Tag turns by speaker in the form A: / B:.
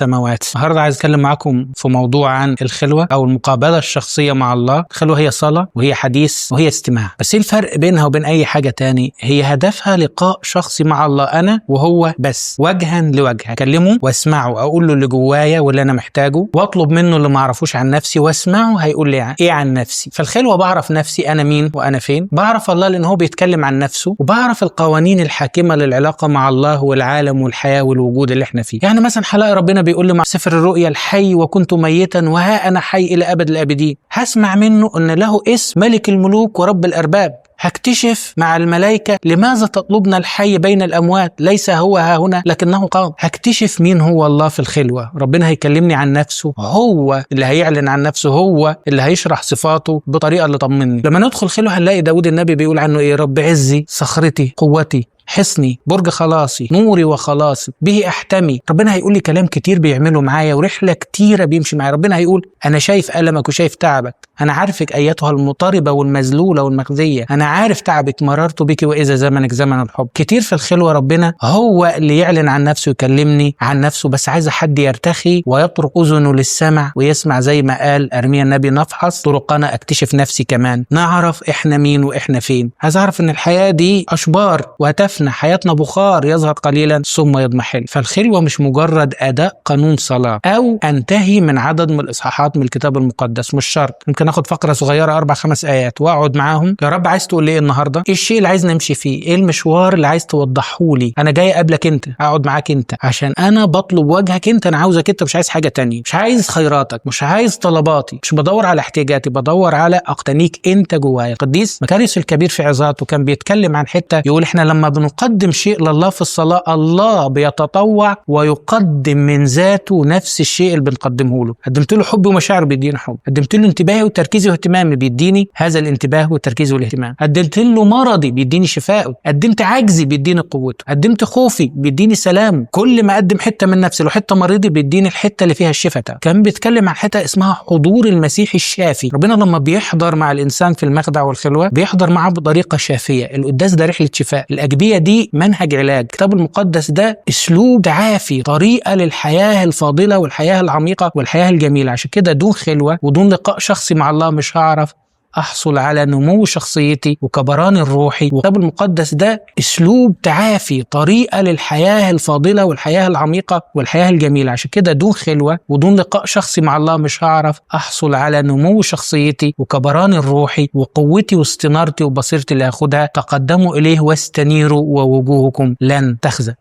A: السماوات. النهارده عايز اتكلم معاكم في موضوع عن الخلوه او المقابله الشخصيه مع الله. الخلوه هي صلاه وهي حديث وهي استماع، بس ايه الفرق بينها وبين اي حاجه تاني؟ هي هدفها لقاء شخصي مع الله، انا وهو بس، وجها لوجه، اكلمه واسمعه، اقول له اللي جوايا واللي انا محتاجه، واطلب منه اللي ما اعرفوش عن نفسي واسمعه هيقول لي ايه عن نفسي. فالخلوه بعرف نفسي انا مين وانا فين، بعرف الله لان هو بيتكلم عن نفسه، وبعرف القوانين الحاكمه للعلاقه مع الله والعالم والحياه والوجود اللي احنا فيه. يعني مثلا هلاقي ربنا بيقول لي مع سفر الرؤيا: الحي وكنت ميتا وها انا حي الى ابد الابدين. هسمع منه ان له اسم ملك الملوك ورب الارباب. هكتشف مع الملائكة لماذا تطلبنا الحي بين الأموات، ليس هو ها هنا لكنه قام. هكتشف مين هو الله في الخلوة. ربنا هيكلمني عن نفسه، هو اللي هيعلن عن نفسه، هو اللي هيشرح صفاته بطريقة اللي طمني. لما ندخل خلوة هنلاقي داود النبي بيقول عنه ايه: رب عزي، صخرتي، قوتي، حصني، برج خلاصي، نوري وخلاصي، به احتمي. ربنا هيقول لي كلام كتير بيعمله معايا ورحله كتيره بيمشي معايا. ربنا هيقول: انا شايف المك وشايف تعبك، انا عارفك ايتها المضطربه والمذلوله والمخزيه، انا عارف تعبك، مررت بك واذا زمنك زمن الحب. كتير في الخلوه ربنا هو اللي يعلن عن نفسه، يكلمني عن نفسه، بس عايز حد يرتخي ويطرق اذنه للسمع ويسمع. زي ما قال ارميا النبي: نفحص طرقنا، اكتشف نفسي كمان، نعرف احنا مين واحنا فين. عايز اعرف ان الحياه دي اشبار وهتفنى، حياتنا بخار يظهر قليلا ثم يضمحل. فالخلوة مش مجرد أداء قانون صلاة أو أنتهي من عدد من الإصحاحات من الكتاب المقدس، مش شرط. ممكن أخد فقرة صغيرة 4-5 آيات وأقعد معاهم: يا رب عايز تقول لي إيه النهاردة؟ إيه الشيء اللي عايز نمشي فيه؟ إيه المشوار اللي عايز توضحه لي؟ أنا جاي قبلك أنت، أقعد معاك أنت، عشان أنا بطلب وجهك أنت، أنا عاوزك أنت، مش عايز حاجة تانية، مش عايز خيراتك، مش عايز طلباتي، مش بدور على احتياجاتي، بدور على أقتنيك أنت جوايا. القديس مكاريوس الكبير في عظاته كان بيتكلم عن حتة يقول: إحنا لما بنقدم شيء لله في الصلاة، الله بيتطوع ويقدم من ذاته نفس الشيء اللي بنقدمه له. قدمت له حب ومشاعر بيديني حب، قدمت له انتباهي وتركيزي واهتمامي بيديني هذا الانتباه والتركيز والاهتمام، قدمت له مرضي بيديني شفاءه، قدمت عجزي بيديني قوته، قدمت خوفي بيديني سلامه. كل ما اقدم حته من نفسي، لو حته مريضي بيديني الحته اللي فيها الشفاء. كان بيتكلم عن حته اسمها حضور المسيح الشافي. ربنا لما بيحضر مع الانسان في المخدع والخلوه بيحضر معاه بطريقه شافيه. القداس ده رحله شفاء، الاجبيه دي منهج علاج، الكتاب المقدس ده اسلوب تعافي، طريقه للحياه الفاضله والحياه العميقه والحياه الجميله. عشان كده دون خلوه ودون لقاء شخصي مع الله مش هعرف احصل على نمو شخصيتي وكبراني الروحي. والكتاب المقدس ده اسلوب تعافي، طريقه للحياه الفاضله والحياه العميقه والحياه الجميله. عشان كده دون خلوه ودون لقاء شخصي مع الله مش هعرف احصل على نمو شخصيتي وكبراني الروحي وقوتي واستنارتي وبصيرتي اللي هاخدها. تقدموا اليه واستنيروا ووجوهكم لن تخزى.